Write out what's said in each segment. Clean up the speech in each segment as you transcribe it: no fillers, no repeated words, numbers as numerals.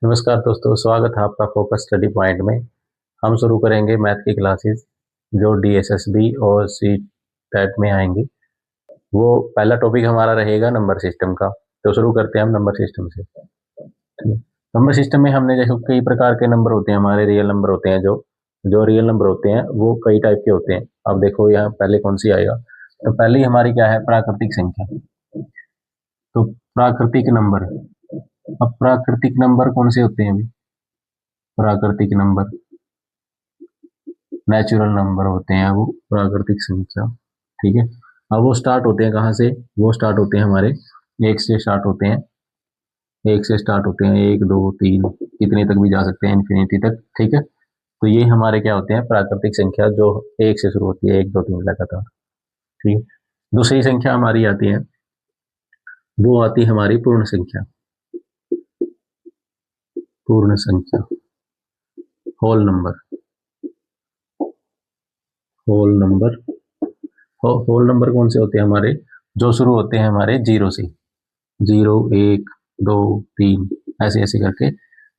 नमस्कार दोस्तों, स्वागत है आपका फोकस स्टडी पॉइंट में। हम शुरू करेंगे मैथ की क्लासेस जो डीएसएसबी और सी टाइप में आएंगी। वो पहला टॉपिक हमारा रहेगा नंबर सिस्टम का। तो शुरू करते हैं हम नंबर सिस्टम से। नंबर सिस्टम में हमने जैसे कई प्रकार के नंबर होते हैं, हमारे रियल नंबर होते हैं। जो जो रियल नंबर होते हैं वो कई टाइप के होते हैं। अब देखो यहाँ पहले कौन सी आएगा। तो पहली हमारी क्या है, प्राकृतिक संख्या। तो प्राकृतिक नंबर, अब प्राकृतिक नंबर कौन से होते हैं अभी? प्राकृतिक नंबर नेचुरल नंबर होते हैं वो प्राकृतिक संख्या। ठीक है। अब वो स्टार्ट होते हैं कहाँ से? वो स्टार्ट होते हैं हमारे एक से स्टार्ट होते हैं। एक से स्टार्ट होते हैं, एक दो तीन, कितने तक भी जा सकते हैं, इन्फिनिटी तक। ठीक है। तो ये हमारे क्या होते हैं, प्राकृतिक संख्या जो एक से शुरू होती है, एक दो तीन लगातार। ठीक है। दूसरी संख्या हमारी आती है, वो आती है हमारी पूर्ण संख्या। पूर्ण संख्या, whole number. Whole number, whole number कौन से होते हैं हमारे? जो शुरू होते हैं हमारे जीरो से। जीरो, एक, दो, तीन, ऐसे ऐसे करके।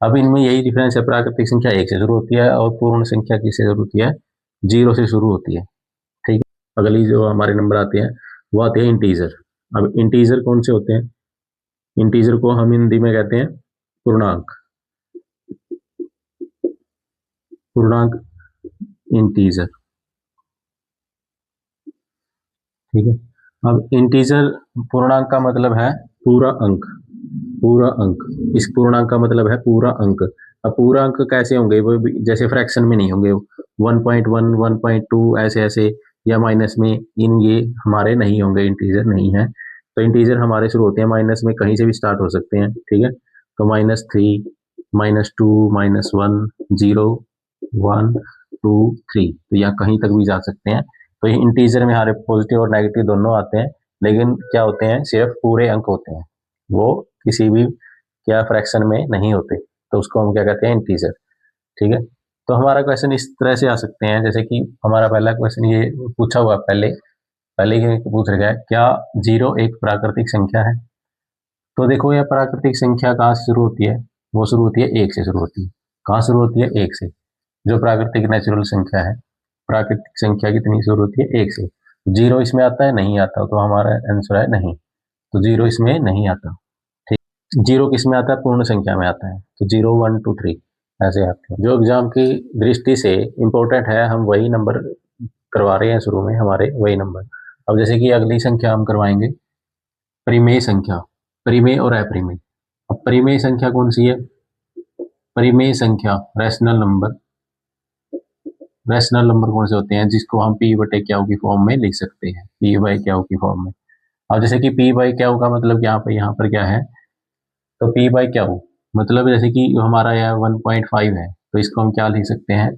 अब इनमें यही डिफरेंस है, प्राकृतिक संख्या एक से शुरू होती है और पूर्ण संख्या किससे शुरू होती है? जीरो से शुरू होती है। ठीक है। अगली जो हमारे नंबर आते हैं वो आते हैं इंटीजर। अब इंटीजर कौन से होते हैं? इंटीजर को हम हिंदी में कहते हैं पूर्णांक। पूर्णांक इंटीजर। ठीक है। अब इंटीजर पूर्णांक का मतलब है पूरा अंक। पूरा अंक, इस पूर्णांक का मतलब है पूरा अंक। अब पूरा अंक कैसे होंगे? वो जैसे फ्रैक्शन में नहीं होंगे, 1.1, 1.2 ऐसे ऐसे, या माइनस में, इन ये हमारे नहीं होंगे, इंटीजर नहीं है। तो इंटीजर हमारे शुरू होते हैं माइनस में, कहीं से भी स्टार्ट हो सकते हैं। ठीक है। तो -3, -2, -1, 0, 1, 2, 3, तो यहाँ कहीं तक भी जा सकते हैं। तो ये इंटीजर में हमारे पॉजिटिव और नेगेटिव दोनों आते हैं, लेकिन क्या होते हैं, सिर्फ पूरे अंक होते हैं, वो किसी भी क्या फ्रैक्शन में नहीं होते। तो उसको हम क्या कहते हैं, इंटीजर। ठीक है। तो हमारा क्वेश्चन इस तरह से आ सकते हैं, जैसे कि हमारा पहला क्वेश्चन ये पूछा हुआ पहले पहले ही पूछ रखा है, क्या जीरो एक प्राकृतिक संख्या है? तो देखो यह प्राकृतिक संख्या कहाँ से शुरू होती है? वो शुरू होती है एक से शुरू होती है। कहाँ शुरू होती है? एक से। जो प्राकृतिक नेचुरल संख्या है, प्राकृतिक संख्या कितनी शुरू होती है? एक से। जीरो इसमें आता है? नहीं आता। तो हमारा आंसर है नहीं। तो जीरो इसमें नहीं आता। ठीक। जीरो किस में आता है? पूर्ण संख्या में आता है। तो 0, 1, 2, 3 ऐसे आते हैं। जो एग्जाम की दृष्टि से इम्पोर्टेंट है, हम वही नंबर करवा रहे हैं शुरू में, हमारे वही नंबर। अब जैसे कि अगली संख्या हम करवाएंगे परिमेय संख्या। परिमेय और अपरिमेय। अब परिमेय संख्या कौन सी है? परिमेय संख्या रैशनल नंबर। रैशनल नंबर कौन से होते हैं? जिसको हम पी बटे क्यू की फॉर्म में लिख सकते हैं, पी बाई क्यू की फॉर्म में। अब जैसे कि पी बाई क्यू का मतलब यहाँ पर क्या है? तो पी बाई क्यू मतलब जैसे कि हमारा यह 1.5 है, तो इसको हम क्या लिख सकते हैं?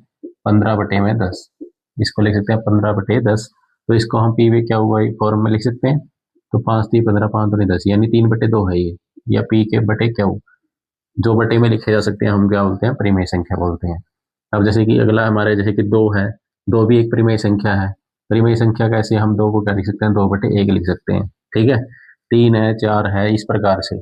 15/10। इसको लिख सकते हैं 15/10। तो इसको हम P by Q by form में लिख सकते हैं। तो 5×3 = 15, 5×2 = 10, यानी 3/2 है ये, या पी के बटे क्यू। जो बटे में लिखे जा सकते हैं हम क्या बोलते हैं? परिमेय संख्या बोलते हैं। अब जैसे कि अगला हमारे जैसे कि 2 है। 2 भी एक परिमेय संख्या है। परिमेय संख्या कैसे? हम 2 को क्या लिख सकते हैं? 2/1 लिख सकते हैं। ठीक है। 3 है, 4 है, इस प्रकार से।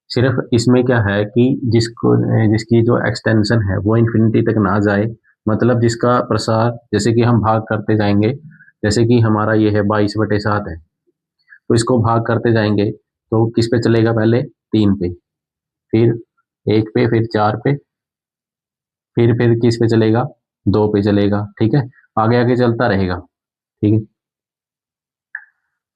सिर्फ इसमें क्या है कि जिसकी जो एक्सटेंशन है वो इन्फिनिटी तक ना जाए, मतलब जिसका प्रसार, जैसे कि हम भाग करते जाएंगे। जैसे कि हमारा ये है 22/7 है, तो इसको भाग करते जाएंगे तो किस पे चलेगा? पहले 3 पे, फिर 1 पे, फिर 4 पे, फिर किस पे चलेगा? 2 पे चलेगा। ठीक है। आगे आगे चलता रहेगा। ठीक है।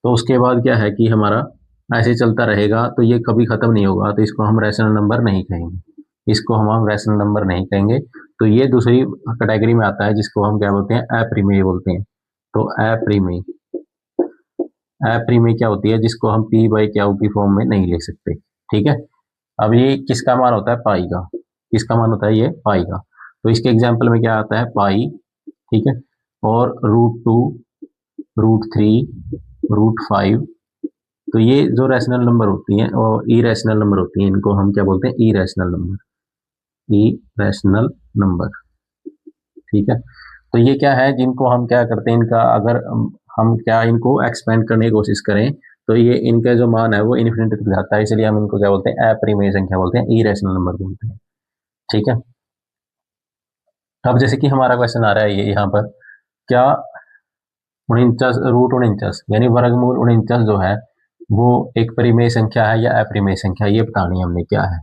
तो उसके बाद क्या है कि हमारा ऐसे चलता रहेगा, तो ये कभी खत्म नहीं होगा, तो इसको हम रैशनल नंबर नहीं कहेंगे। इसको हम रैशनल नंबर नहीं कहेंगे। तो ये दूसरी कैटेगरी में आता है, जिसको हम क्या बोलते हैं? अप्रिमेय बोलते हैं। तो अप्रिमेय, अप्रिमेय क्या होती है? जिसको हम पी बाई क्यू की फॉर्म में नहीं लिख सकते। ठीक है। अब ये किसका मान होता है? पाई का। किसका मान होता है? ये पाई का। तो इसके एग्जाम्पल में क्या आता है? पाई। ठीक है। और √2, √3, √5। तो ये जो रैशनल नंबर होती हैं और इरेशनल नंबर होती हैं, इनको हम क्या बोलते हैं? Irrational number. Irrational number. ठीक है। तो ये क्या है, जिनको हम क्या करते हैं, इनका अगर हम क्या इनको एक्सपेंड करने की कोशिश करें, तो ये इनका जो मान है वो इन्फिनिटी तक जाता है, इसलिए हम इनको क्या बोलते हैं, अपरिमेय संख्या बोलते हैं, इरेशनल नंबर बोलते हैं। ठीक है, अब जैसे कि हमारा क्वेश्चन आ रहा है ये यहाँ पर, क्या 49 रूट 49 यानी वर्गमूल 49 जो है वो एक परिमेय संख्या है या अपरिमेय संख्या, ये बतानी है हमने क्या है।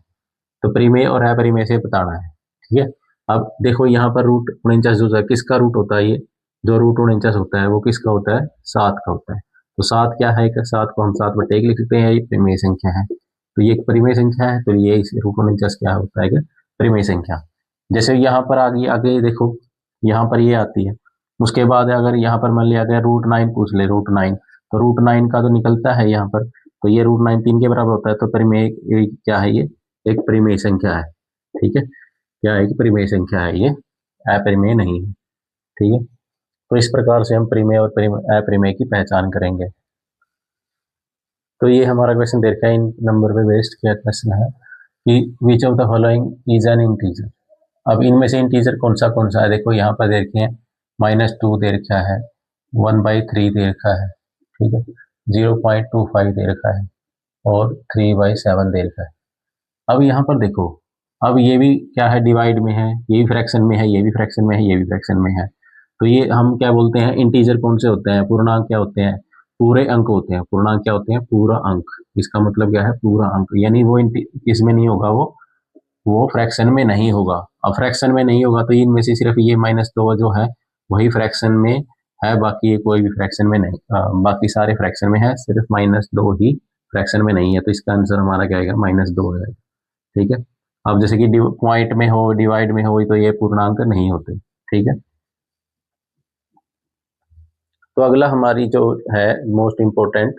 तो परिमेय और अपरिमेय से बताना है। ठीक है, अब देखो यहाँ पर रूट 49 जो है किसका रूट होता है, ये जो रूट 49 होता है वो किसका होता है, 7 का होता है। तो 7 क्या है, 7 को हम 7/1 लिख सकते हैं, ये परिमेय संख्या है। तो ये एक परिमेय संख्या है, तो ये रूट 49 क्या होता है, परिमेय संख्या। जैसे यहाँ पर आगे आगे देखो, यहाँ पर ये आती है, उसके बाद अगर यहाँ पर मान लिया गया रूट 9 पूछ ले, रूट 9, तो रूट 9 का तो निकलता है यहाँ पर, तो ये रूट 9 3 के बराबर होता है, तो परिमेय क्या है, ये एक परिमेय संख्या है। ठीक है, क्या है कि परिमेय संख्या है, ये अपरिमेय नहीं है। ठीक है, तो इस प्रकार से हम परिमेय और अपरिमेय की पहचान करेंगे। तो ये हमारा क्वेश्चन दे रखा है, इन नंबर पे बेस्ड क्या क्वेश्चन है कि which of the following is an integer. अब इनमें से इंटीजर कौन सा है, देखो यहाँ पर दे रखे हैं, -2 दे रखा है, 1/3 दे रखा है, ठीक है, 0.25 दे रखा है और 3/7 दे रखा है। अब यहाँ पर देखो, अब ये भी क्या है, डिवाइड में है, ये भी फ्रैक्शन में है, ये भी फ्रैक्शन में है, ये भी फ्रैक्शन में है। तो ये हम क्या बोलते हैं, इंटीजर कौन से होते हैं, पूर्णांक क्या होते हैं, पूरे अंक होते हैं। पूर्णांक क्या होते हैं, पूरा अंक। इसका मतलब क्या है, पूरा अंक, यानी वो इसमें नहीं होगा, वो फ्रैक्शन में नहीं होगा। अब फ्रैक्शन में नहीं होगा तो इनमें से सिर्फ ये -2 जो है वही फ्रैक्शन में है, बाकी ये कोई भी फ्रैक्शन में नहीं, बाकी सारे फ्रैक्शन में है, सिर्फ -2 ही फ्रैक्शन में नहीं है। तो इसका आंसर हमारा क्या आएगा, -2 है। ठीक है, अब जैसे कि पॉइंट में हो, डिवाइड में हो, तो ये पूर्णांक नहीं होते। ठीक है, तो अगला हमारी जो है मोस्ट इंपोर्टेंट,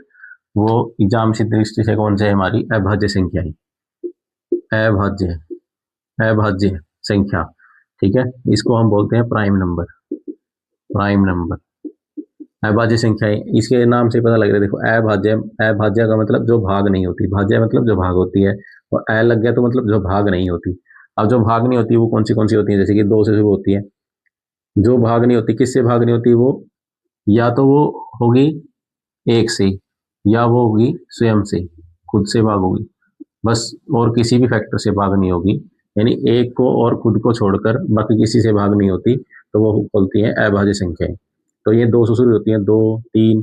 वो एग्जाम की दृष्टि से कौन से, हमारी अभाज्य संख्याएं, अभाज्य अभाज्य संख्या। ठीक है, इसको हम बोलते हैं प्राइम नंबर, प्राइम नंबर। अभाज्य संख्याएं, इसके नाम से पता लग रहा है, देखो अभाज्य, अभाज्य का मतलब जो भाग नहीं होती, भाज्य मतलब जो भाग होती है, और अ लग गया तो मतलब जो भाग नहीं होती। अब जो भाग नहीं होती वो कौन सी होती है, जैसे कि 2 से शुरू होती है, जो भाग नहीं होती, किससे भाग नहीं होती, वो या तो वो होगी 1 से, या वो होगी स्वयं से, खुद से भाग होगी बस, और किसी भी फैक्टर से भाग नहीं होगी। यानी एक को और खुद को छोड़कर बाकी किसी से भाग नहीं होती, तो वो बोलती है अभाज्य संख्याएं। तो ये 2 से शुरू होती हैं, 2, 3,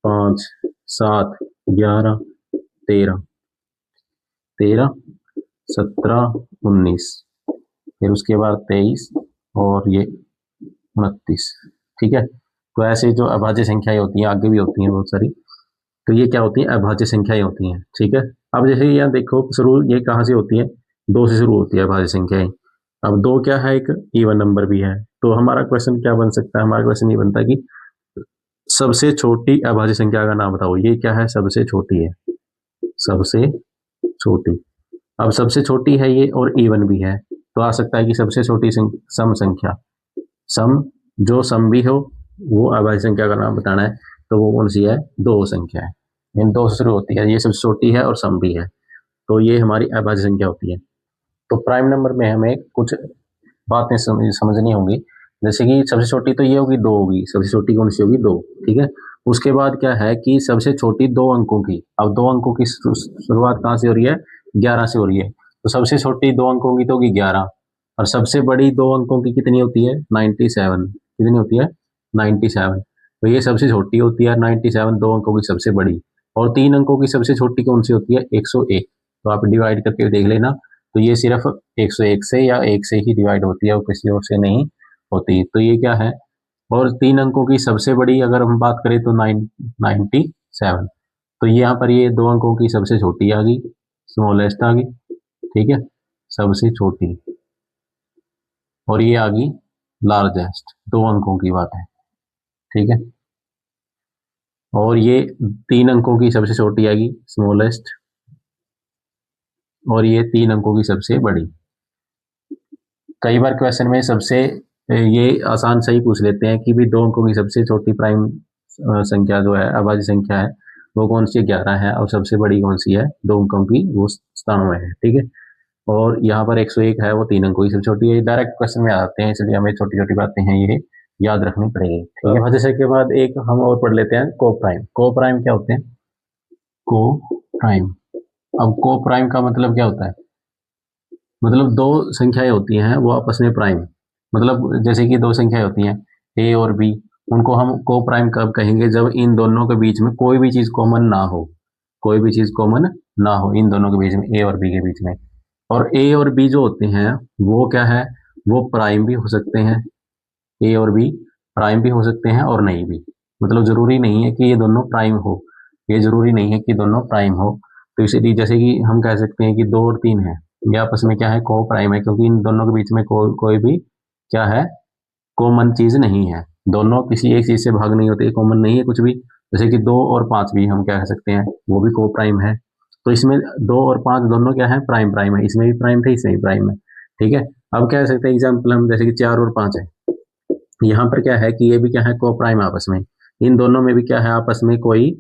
5, 7, 11, 13, 17, 19, फिर उसके बाद 23 और ये 29। ठीक है, तो ऐसे जो अभाज्य संख्याएं होती हैं, आगे भी होती हैं बहुत सारी, तो ये क्या होती है, अभाज्य संख्याएं होती हैं। ठीक है, अब जैसे यहाँ देखो शुरू ये कहाँ से होती है, 2 से शुरू होती है अभाज्य संख्याएं। अब 2 क्या है, एक इवन नंबर भी है। तो हमारा क्वेश्चन क्या बन सकता है, हमारा क्वेश्चन ये बनता है कि सबसे छोटी अभाज्य संख्या का नाम बताओ। ये क्या है, सबसे छोटी है, सबसे छोटी। अब सबसे छोटी है ये और इवन भी है, तो आ सकता है कि सबसे छोटी सम संख्या, सम, जो सम भी हो वो अभाज्य संख्या का नाम बताना है, तो वो कौन सी है, 2 संख्या है, इन 2 से शुरू होती है, ये सबसे छोटी है और सम भी है, तो ये हमारी अभाज्य संख्या होती है। तो प्राइम नंबर में हमें कुछ बातें समझनी होंगी, जैसे कि सबसे छोटी तो ये होगी, 2 होगी, सबसे छोटी कौन सी होगी, 2। ठीक है, उसके बाद क्या है कि सबसे छोटी 2 अंकों की, अब 2 अंकों की शुरुआत कहाँ से हो रही है, 11 से हो रही है, तो सबसे छोटी 2 अंकों की तो होगी 11, और सबसे बड़ी 2 अंकों की कितनी होती है, 97। कितनी होती है, 97। तो ये सबसे छोटी होती है 97, 2 अंकों की सबसे बड़ी, और 3 अंकों की सबसे छोटी कौन सी होती है, 101। तो आप डिवाइड करके देख लेना, तो ये सिर्फ 101 से या 1 से ही डिवाइड होती है, और किसी और से नहीं होती। तो ये क्या है, और 3 अंकों की सबसे बड़ी अगर हम बात करें तो 97। तो यहाँ पर ये 2 अंकों की सबसे छोटी आ गई, स्मॉलेस्ट आ गई। ठीक है, सबसे छोटी, और ये आ गई लार्जेस्ट, 2 अंकों की बात है। ठीक है, और ये 3 अंकों की सबसे छोटी आएगी, स्मॉलेस्ट, और ये 3 अंकों की सबसे बड़ी। कई बार क्वेश्चन में सबसे ये आसान सही पूछ लेते हैं कि भी 2 अंकों की सबसे छोटी प्राइम संख्या जो है, अभाज्य संख्या है, वो कौन सी, 11 है, और सबसे बड़ी कौन सी है, 2 अंकों की, वो 97 है। ठीक है, और यहाँ पर 101 है, वो 3 अंकों की सबसे छोटी है। डायरेक्ट क्वेश्चन में आते हैं, इसलिए हमें छोटी छोटी बातें हैं ये याद रखनी पड़ेगी। ठीक है, अभाज्य के बाद एक हम और पढ़ लेते हैं, को प्राइम। को प्राइम क्या होते हैं, को प्राइम। अब को प्राइम का मतलब क्या होता है? मतलब दो संख्याएं होती हैं वो आपस में प्राइम, मतलब जैसे कि दो संख्याएं होती हैं ए और बी, उनको हम को प्राइम कब कहेंगे? जब इन दोनों के बीच में कोई भी चीज कॉमन ना हो, कोई भी चीज कॉमन ना हो इन दोनों के बीच में, ए और बी के बीच में। और ए और बी जो होते हैं वो क्या है? वो प्राइम भी हो सकते हैं, ए और बी प्राइम भी हो सकते हैं और नहीं भी। मतलब जरूरी नहीं है कि ये दोनों प्राइम हो, ये जरूरी नहीं है कि दोनों प्राइम हो। तो इसीलिए जैसे कि हम कह सकते हैं कि 2 और 3 है, ये आपस में क्या है? को प्राइम है, क्योंकि इन दोनों के बीच में कोई भी क्या है? कॉमन चीज नहीं है। दोनों किसी एक चीज से भाग नहीं होते, कॉमन नहीं है कुछ भी। जैसे कि 2 और 5 भी हम क्या कह सकते हैं? वो भी को प्राइम है। तो इसमें 2 और 5 दोनों क्या है? प्राइम प्राइम है, इसमें भी प्राइम थे, इसमें भी प्राइम है। ठीक है। अब क्या कह सकते हैं एग्जाम्पल हम, जैसे कि 4 और 5 है, यहाँ पर क्या है कि ये भी क्या है? को प्राइम आपस में। इन दोनों में भी क्या है? आपस में कोई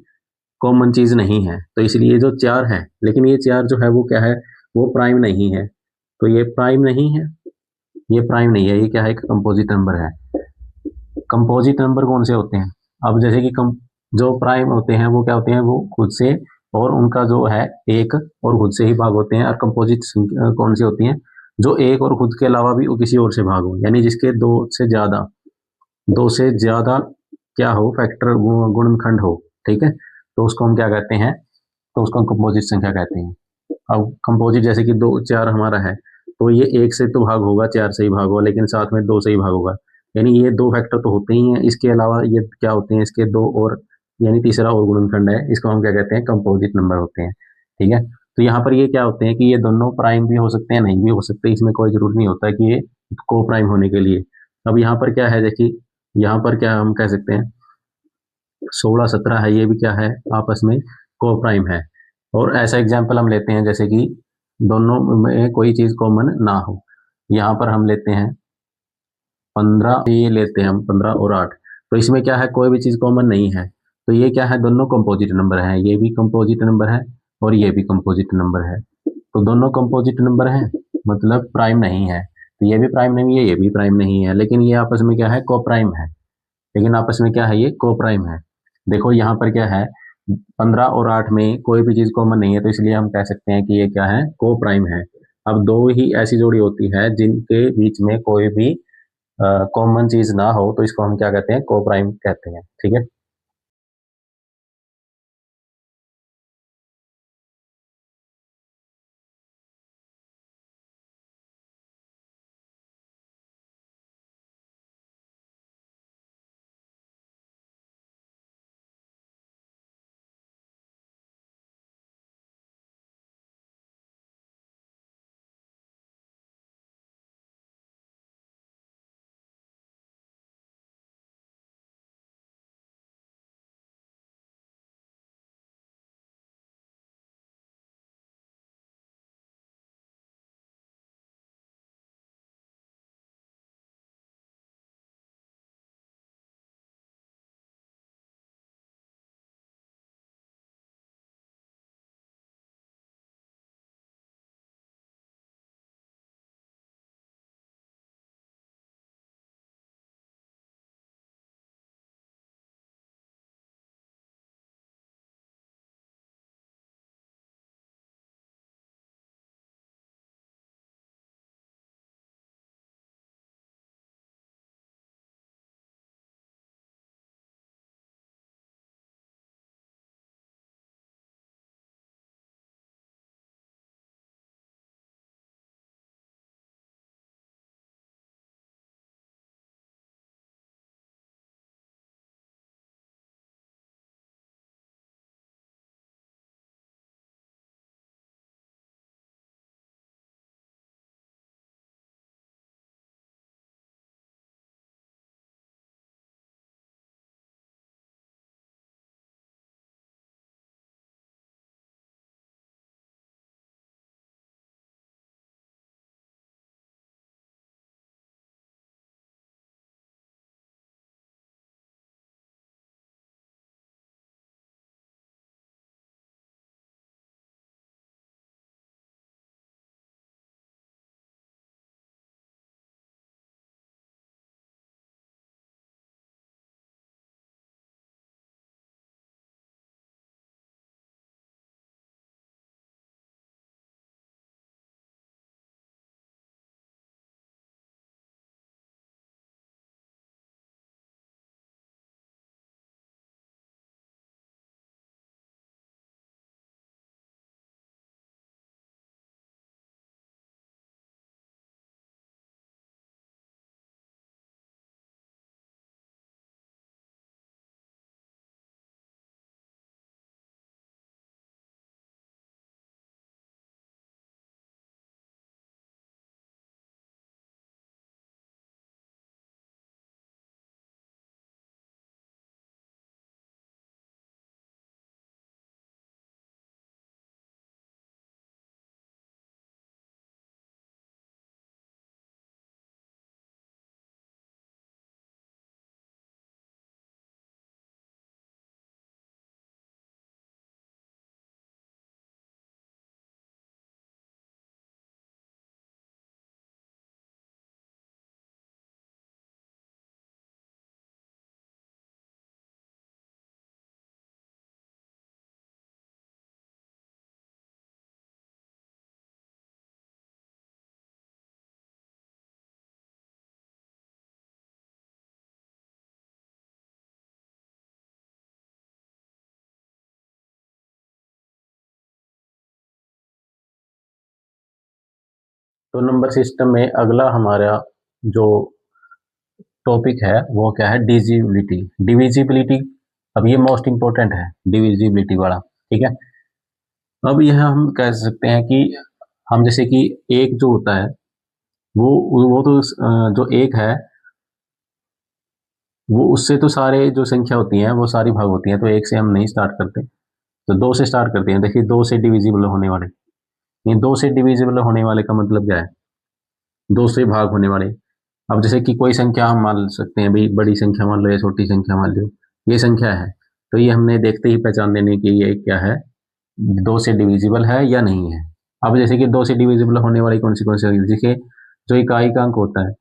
कॉमन चीज नहीं है, तो इसलिए जो 4 है, लेकिन ये 4 जो है वो क्या है? वो प्राइम नहीं है। तो ये प्राइम नहीं है, ये प्राइम नहीं है, ये क्या है? एक कंपोजिट नंबर है। कंपोजिट नंबर कौन से होते हैं? अब जैसे कि जो प्राइम होते हैं वो क्या होते हैं? वो खुद से और उनका जो है एक और खुद से ही भाग होते हैं। और कंपोजिट कौन सी होती हैं? जो एक और खुद के अलावा भी वो किसी और से भाग हो, यानी जिसके दो से ज्यादा क्या हो? फैक्टर, गुणनखंड हो। ठीक है। तो उसको हम क्या कहते हैं? तो उसको हम कंपोजिट संख्या कहते हैं। अब कंपोजिट जैसे कि 2 4 हमारा है, तो ये एक से तो भाग होगा, 4 से ही भाग होगा, लेकिन साथ में 2 से ही भाग होगा। यानी ये 2 फैक्टर तो होते ही हैं, इसके अलावा ये क्या होते हैं? इसके दो और, यानी तीसरा और गुणनखंड है, इसको हम क्या कहते हैं? कंपोजिट नंबर होते हैं। ठीक है। तो यहाँ पर ये क्या होते हैं कि ये दोनों प्राइम भी हो सकते हैं, नहीं भी हो सकते, इसमें कोई जरूर नहीं होता कि ये को प्राइम होने के लिए। अब यहाँ पर क्या है? देखिए यहाँ पर क्या हम कह सकते हैं? 16 17 है, ये भी क्या है? आपस में को प्राइम है। और ऐसा एग्जाम्पल हम लेते हैं जैसे कि दोनों में कोई चीज कॉमन ना हो। यहाँ पर हम लेते हैं 15, ये लेते हैं हम 15 और 8। तो इसमें क्या है? कोई भी चीज कॉमन नहीं है। तो ये क्या है? दोनों कंपोजिट नंबर है, ये भी कंपोजिट नंबर है और ये भी कंपोजिट नंबर है। तो दोनों कंपोजिट नंबर है, मतलब प्राइम नहीं है। तो ये भी प्राइम नहीं है, ये भी प्राइम नहीं है, लेकिन ये आपस में क्या है? को प्राइम है। लेकिन आपस में क्या है? ये को प्राइम है। देखो यहाँ पर क्या है? 15 और 8 में कोई भी चीज कॉमन नहीं है, तो इसलिए हम कह सकते हैं कि ये क्या है? को प्राइम है। अब दो ही ऐसी जोड़ी होती है जिनके बीच में कोई भी कॉमन चीज ना हो, तो इसको हम क्या कहते हैं? को प्राइम कहते हैं। ठीक है। तो नंबर सिस्टम में अगला हमारा जो टॉपिक है वो क्या है, डिविजिबिलिटी। डिविजिबिलिटी, अब ये मोस्ट इंपॉर्टेंट है डिविजिबिलिटी वाला, ठीक है। अब यह हम कह सकते हैं कि हम जैसे कि एक जो होता है वो तो जो एक है वो उससे तो सारे जो संख्या होती हैं वो सारी भाग होती हैं, तो एक से हम नहीं स्टार्ट करते, तो दो से स्टार्ट करते हैं। देखिए दो से डिविजिबल होने वाले, ये दो से डिविजिबल होने वाले का मतलब क्या है, दो से भाग होने वाले। अब जैसे कि कोई संख्या हम मान सकते हैं, भाई बड़ी संख्या मान लो या छोटी संख्या मान लो, ये संख्या है, तो ये हमने देखते ही पहचान लेने की ये क्या है, दो से डिविजिबल है या नहीं है। अब जैसे कि दो से डिविजिबल होने वाली कौन सी देखिए, जो इकाई का अंक होता है,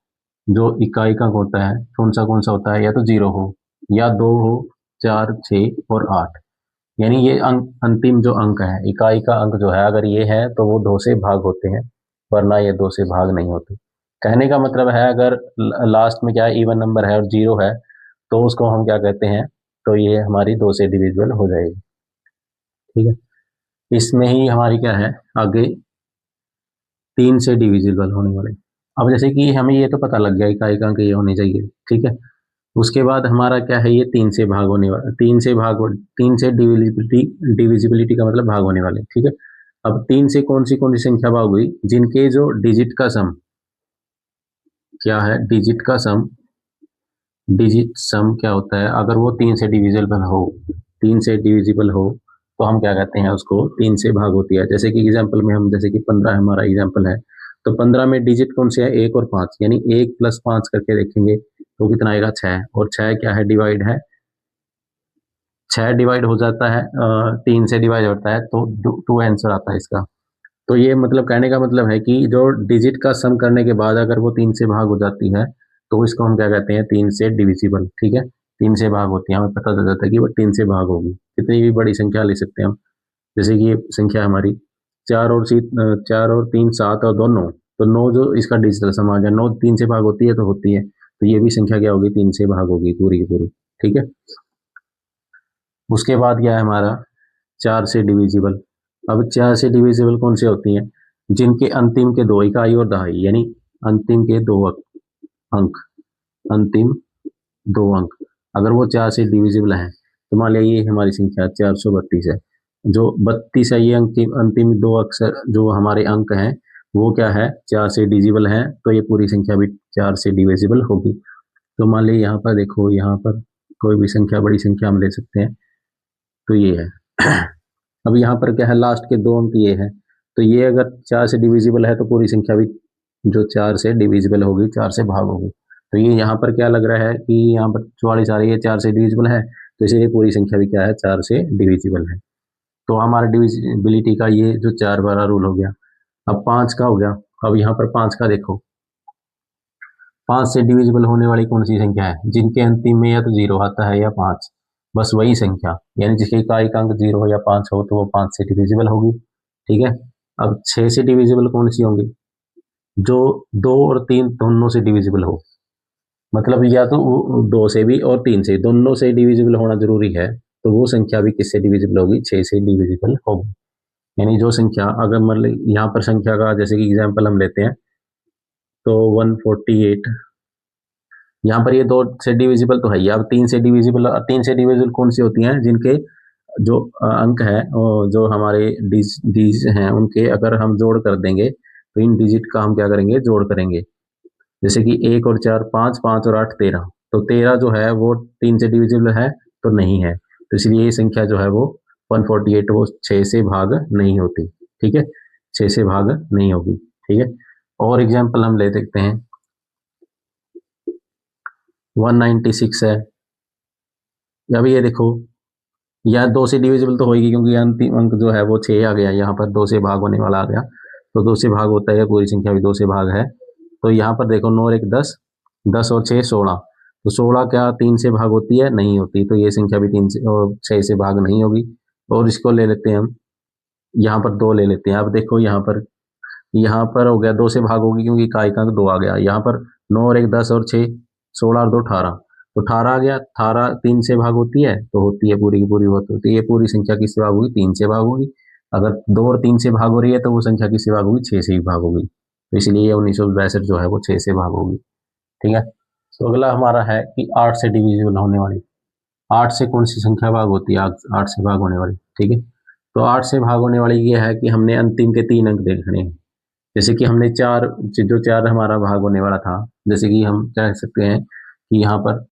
जो इकाई का अंक होता है कौन सा होता है, या तो जीरो हो या दो हो, चार, छः और आठ। यानी ये अंक, अंतिम जो अंक है इकाई का अंक जो है, अगर ये है तो वो दो से भाग होते हैं, वरना ये दो से भाग नहीं होते। कहने का मतलब है अगर लास्ट में क्या है, इवन नंबर है और जीरो है, तो उसको हम क्या कहते हैं, तो ये हमारी दो से डिविजिबल हो जाएगी, ठीक है। इसमें ही हमारी क्या है आगे, तीन से डिविजिबल होने वाले। अब जैसे कि हमें ये तो पता लग गया इकाई का अंक ये होनी चाहिए, ठीक है। उसके बाद हमारा क्या है, ये तीन से भाग होने वाला, तीन से डिविजिबिलिटी, डिविजिबिलिटी का मतलब भाग होने वाले, ठीक है। अब तीन से कौन सी संख्या भाग हुई, जिनके जो डिजिट का सम क्या है, डिजिट का सम, डिजिट सम क्या होता है, अगर वो तीन से डिविजिबल हो, तीन से डिविजिबल हो, तो हम क्या कहते हैं उसको, तीन से भाग होती है। जैसे कि एग्जाम्पल में हम, जैसे कि 15 हमारा एग्जाम्पल है, तो 15 में डिजिट कौन से है, एक और पाँच, यानी एक प्लस पाँच करके देखेंगे तो कितना आएगा, छः। और छः क्या है, डिवाइड है, छः डिवाइड हो जाता है, तीन से डिवाइड होता है, तो टू आंसर आता है इसका। तो ये मतलब कहने का मतलब है कि जो डिजिट का सम करने के बाद अगर वो तीन से भाग हो जाती है, तो इसको हम क्या कहते हैं, तीन से डिविजिबल, ठीक है। तीन से भाग होती है, हमें पता चल जाता है कि वो तीन से भाग होगी। कितनी भी बड़ी संख्या ले सकते हैं हम, जैसे कि ये संख्या हमारी चार और तीन सात और दो नौ, तो नौ जो इसका डिजिटल सम आ गया, नौ तीन से भाग होती है तो होती है, तो ये भी संख्या क्या होगी, तीन से भाग होगी पूरी की पूरी, ठीक है। उसके बाद क्या है हमारा, चार से डिविजिबल। अब चार से डिविजिबल कौन से होती हैं, जिनके अंतिम के दो, इकाई और दहाई, यानी अंतिम के दो अंक, अंतिम दो अंक अगर वो चार से डिविजिबल हैं, तो मान लिया ये हमारी संख्या 432 है, जो 32 है ये अंतिम अंतिम दो अक्षर जो हमारे अंक हैं वो क्या है, चार से डिविजिबल है, तो ये पूरी संख्या भी चार से डिविजिबल होगी। तो मान लीजिए यहाँ पर देखो, यहाँ पर कोई भी संख्या, बड़ी संख्या हम ले सकते हैं, तो ये है। अब यहाँ पर क्या है, लास्ट के दो अंक ये है, तो ये अगर चार से डिविजिबल है तो पूरी संख्या भी जो चार से डिविजिबल होगी, चार से भाग होगी। तो ये यहाँ पर क्या लग रहा है कि यहाँ पर 44 आ रही है, चार से डिविजिबल है, तो इसलिए पूरी संख्या भी क्या है, चार से डिविजिबल है। तो हमारा डिविजिबिलिटी का ये जो चार वाला रूल हो गया। अब पाँच का हो गया। अब यहाँ पर पाँच का देखो, पाँच से डिविजिबल होने वाली कौन सी संख्या है, जिनके अंतिम में या तो जीरो आता है या पाँच, बस वही संख्या, यानी जिसकी इकाई का अंक जीरो हो या पाँच हो, तो वो पाँच से डिविजिबल होगी, ठीक है। अब छः से डिविजिबल कौन सी होंगी, जो दो और तीन दोनों से डिविजिबल हो, मतलब या तो दो से भी और तीन से, दोनों से डिविजिबल होना जरूरी है, तो वो संख्या भी किससे डिविजिबल होगी, छः से डिविजिबल होगी। यानी जो संख्या, अगर मतलब यहाँ पर संख्या का जैसे कि एग्जाम्पल हम लेते हैं, तो 148, यहाँ पर ये दो से डिविजिबल तो है ही। अब तीन से डिविजिबल, तीन से डिविजिबल कौन सी होती हैं, जिनके जो अंक है, जो हमारे डीज हैं, उनके अगर हम जोड़ कर देंगे, तो इन डिजिट का हम क्या करेंगे, जोड़ करेंगे। जैसे कि एक और चार पाँच, पाँच और आठ 13, तो 13 जो है वो तीन से डिविजिबल है तो नहीं है, तो इसलिए ये संख्या जो है वो 148 वो छः से भाग नहीं होती, ठीक है, छः से भाग नहीं होगी, ठीक है। और एग्जाम्पल हम ले सकते हैं, 196 है। अब ये देखो, या दो से डिविजिबल तो होगी, क्योंकि अंतिम अंक जो है वो छः आ गया, यहाँ पर दो से भाग होने वाला आ गया, तो दो से भाग होता है, पूरी संख्या भी दो से भाग है। तो यहाँ पर देखो, नौ और एक 10, 10 और 6 16, तो 16 क्या तीन से भाग होती है, नहीं होती, तो ये संख्या भी तीन से और छः से भाग नहीं होगी। और इसको ले लेते हैं हम, यहाँ पर दो ले लेते हैं। अब देखो यहाँ पर हो गया, दो से भाग होगी क्योंकि इकाई का अंक दो आ गया, यहाँ पर नौ और एक 10 और 6 16 और दो 18, तो 18 आ गया, 18 तीन से भाग होती है तो होती है, पूरी की पूरी होती है, तो ये पूरी संख्या किससे भाग होगी, तीन से भाग होगी। अगर दो और तीन से भाग हो रही है तो वो संख्या किससे भाग होगी, छः से ही भाग होगी, तो इसलिए 1962 जो है वो 6 से भाग होगी। ठीक है। तो अगला हमारा है कि 8 से डिविजिबल होने वाली, 8 से कौन सी संख्या भाग होती है, 8 से भाग होने वाली। ठीक है। तो 8 से भाग होने वाली ये है कि हमने अंतिम के 3 अंक देखने हैं। जैसे कि हमने 4 जो 4 हमारा भाग होने वाला था, जैसे कि हम कह सकते हैं कि यहाँ पर